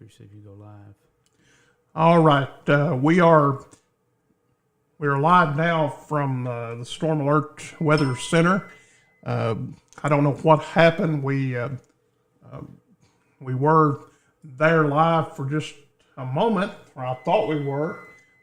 see if you go live. All right, we're live now from the Storm Alert Weather Center. I don't know what happened. We were there live for just a moment, or I thought we were,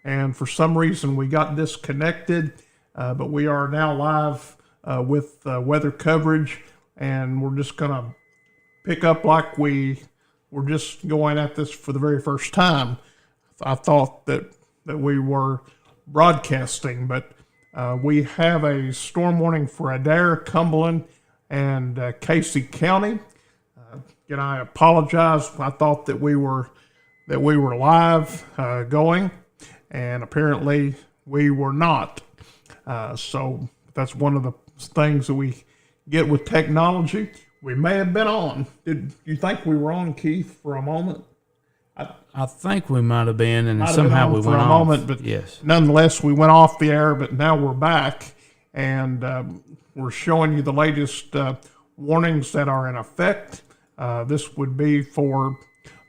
and for some reason we got disconnected. But we are now live with weather coverage, and we're just gonna pick up like we were just going at this for the very first time. I thought that we were broadcasting, but we have a storm warning for Adair, Cumberland, and Casey County. And I apologize. I thought that we were live going, and apparently we were not. So that's one of the things that we get with technology. We may have been on. Did you think we were on, Keith, for a moment? I think we might have been, and Might have somehow been on we for went a off. moment, but yes. nonetheless, we went off the air, but now we're back, and we're showing you the latest warnings that are in effect. This would be for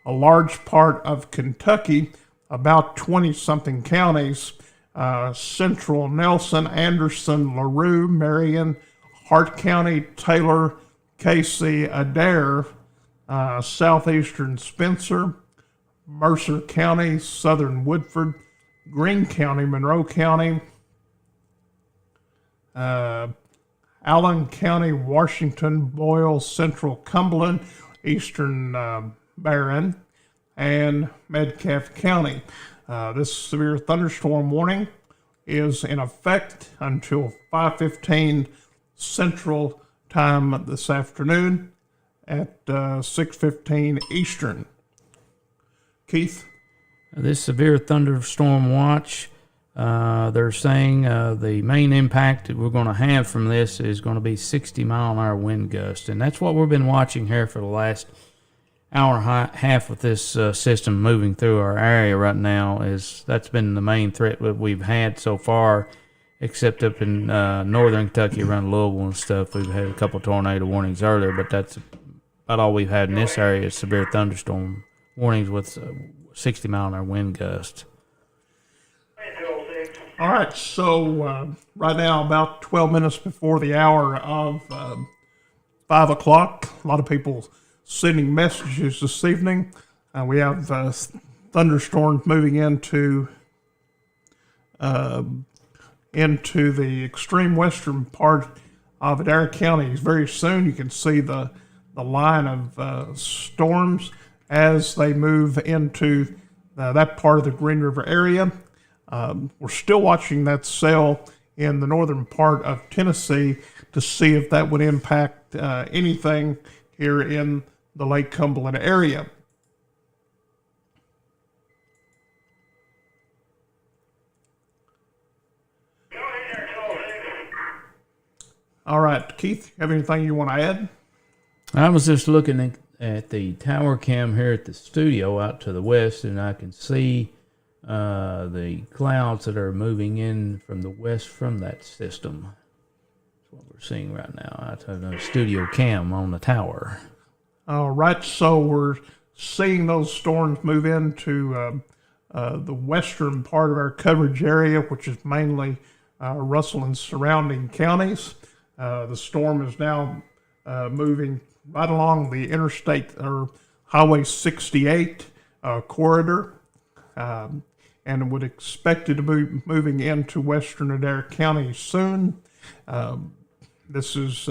a large part of Kentucky, about 20-something counties, Central, Nelson, Anderson, LaRue, Marion, Hart County, Taylor, Casey, Adair, southeastern Spencer, Mercer County, southern Woodford, Greene County, Monroe County, Allen County, Washington, Boyle, central Cumberland, eastern Barron, and Metcalfe County. This severe thunderstorm warning is in effect until 5:15 Central Time this afternoon at 6:15 Eastern. Keith? This severe thunderstorm watch, they're saying the main impact that we're going to have from this is going to be 60-mile-an-hour wind gust. And that's what we've been watching here for the last hour and a half with this system moving through our area right now. That's been the main threat that we've had so far, except up in northern Kentucky around Louisville and stuff. We've had a couple tornado warnings earlier, but that's about all we've had in this area is severe thunderstorm warnings with 60-mile-an-hour wind gusts. All right, so right now, about 12 minutes before the hour of 5 o'clock, a lot of people sending messages this evening. We have thunderstorms moving into the extreme western part of Adair County very soon. You can see the line of storms as they move into that part of the Green River area. We're still watching that cell in the northern part of Tennessee to see if that would impact anything here in the Lake Cumberland area. All right, Keith, have anything you want to add? I was just looking at the tower cam here at the studio out to the west, and I can see the clouds that are moving in from the west from that system. That's what we're seeing right now out of the studio cam on the tower. All right, so we're seeing those storms move into the western part of our coverage area, which is mainly Russell and surrounding counties. The storm is now moving right along the interstate or Highway 68 corridor, and would expect it to be moving into western Adair County soon. This is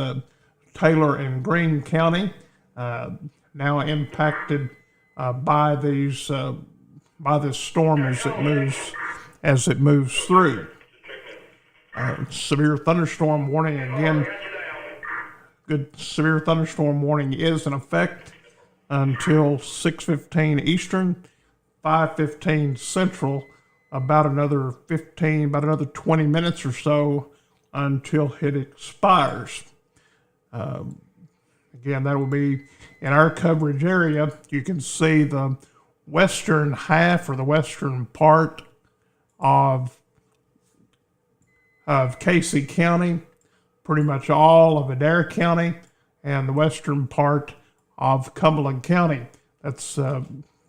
Taylor and Greene County, now impacted by this storm as it moves through. Severe thunderstorm warning again. Good severe thunderstorm warning is in effect until 6:15 Eastern, 5:15 Central, about another 20 minutes or so until it expires. Again, that will be in our coverage area. You can see the western half or the western part of Casey County, pretty much all of Adair County, and the western part of Cumberland County. That's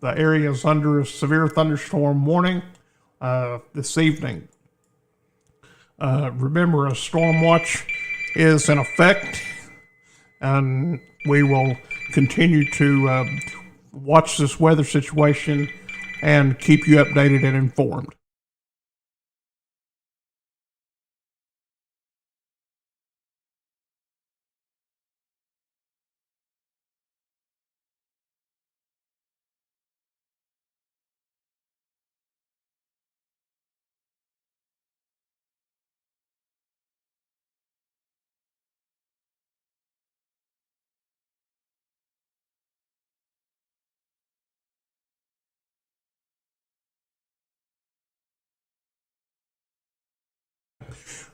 the area is under a severe thunderstorm warning this evening. Remember, a storm watch is in effect, and we will continue to watch this weather situation and keep you updated and informed.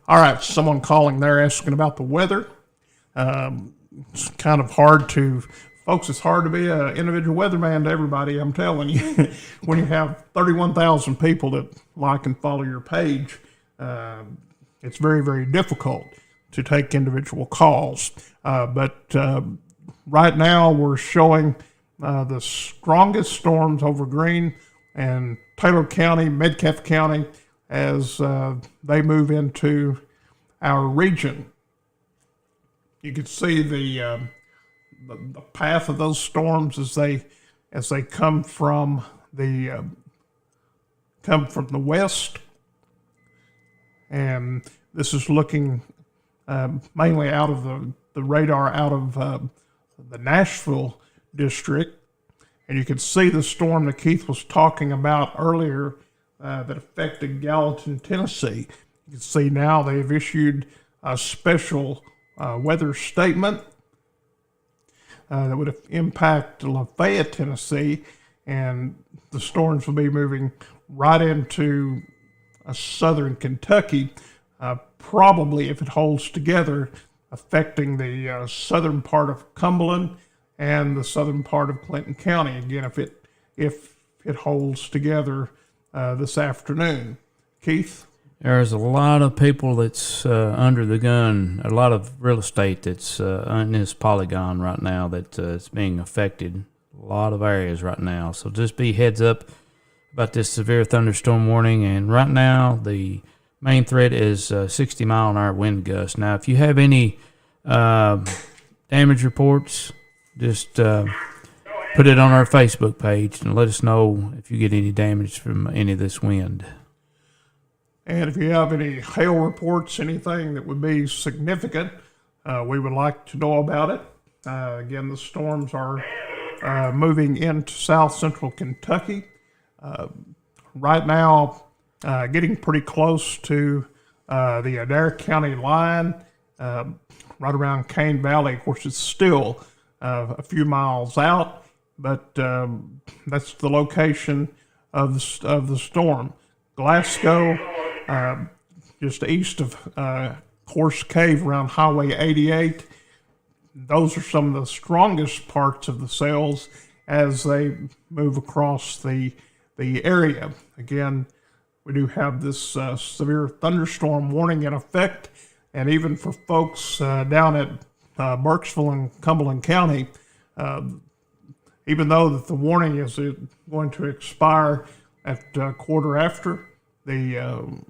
All right, someone calling there asking about the weather. It's kind of hard to, folks, it's hard to be an individual weatherman to everybody, I'm telling you. When you have 31,000 people that like and follow your page, it's very, very difficult to take individual calls. But right now we're showing the strongest storms over Greene and Taylor County, Metcalfe County, as they move into our region. You can see the path of those storms as they come from the west, and this is looking mainly out of the radar out of the Nashville district, and you can see the storm that Keith was talking about earlier that affected Gallatin, Tennessee. You can see now they've issued a special weather statement that would impact Lafayette, Tennessee, and the storms will be moving right into southern Kentucky, probably, if it holds together, affecting the southern part of Cumberland and the southern part of Clinton County. Again, if it holds together this afternoon. Keith? There's a lot of people that's under the gun, a lot of real estate that's in this polygon right now that is being affected. A lot of areas right now. So just be heads up about this severe thunderstorm warning. And right now, the main threat is 60-mile-an-hour wind gusts. Now, if you have any damage reports, just put it on our Facebook page and let us know if you get any damage from any of this wind. And if you have any hail reports, anything that would be significant, we would like to know about it. Again, the storms are moving into south central Kentucky. Right now, getting pretty close to the Adair County line, right around Cane Valley. Of course, it's still a few miles out, but that's the location of the storm. Glasgow, just east of Horse Cave around Highway 88. Those are some of the strongest parts of the cells as they move across the area. Again, we do have this severe thunderstorm warning in effect, and even for folks down at Burkesville and Cumberland County, even though that the warning is going to expire at quarter after, the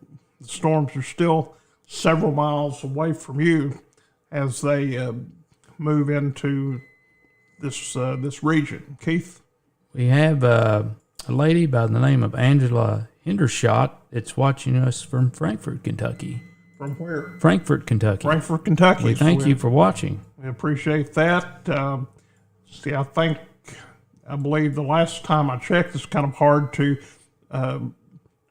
storms are still several miles away from you as they move into this region. Keith? We have a lady by the name of Angela Hendershot that's watching us from Frankfort, Kentucky. From where? Frankfort, Kentucky. Frankfort, Kentucky. We thank you for watching. We appreciate that. See, I believe the last time I checked, it's kind of hard to,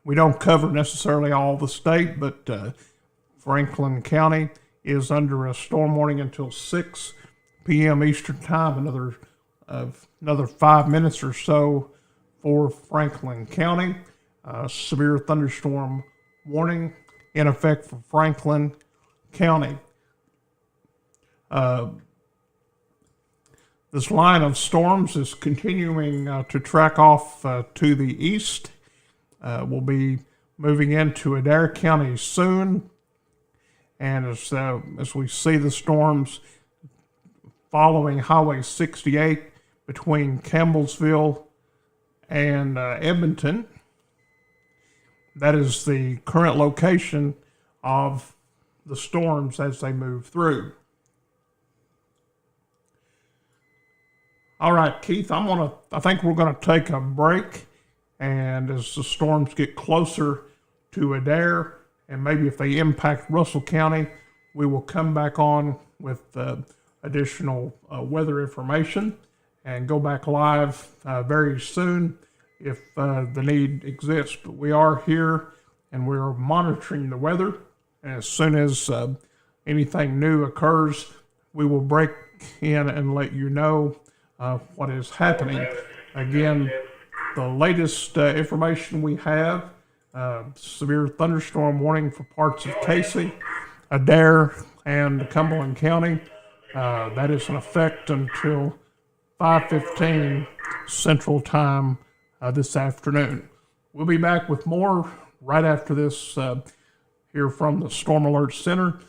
we don't cover necessarily all the state, but Franklin County is under a storm warning until 6 p.m. Eastern Time, another 5 minutes or so for Franklin County. Severe thunderstorm warning in effect for Franklin County. This line of storms is continuing to track off to the east. We'll be moving into Adair County soon. And as we see the storms following Highway 68 between Campbellsville and Edmonton. That is the current location of the storms as they move through. All right, Keith, I think we're gonna take a break, and as the storms get closer to Adair, and maybe if they impact Russell County, we will come back on with additional weather information and go back live very soon if the need exists. But we are here and we're monitoring the weather. And as soon as anything new occurs, we will break in and let you know what is happening. Again, the latest information we have, severe thunderstorm warning for parts of Casey, Adair, and Cumberland County. That is in effect until 5:15 Central Time this afternoon. We'll be back with more right after this here from the Storm Alert Center.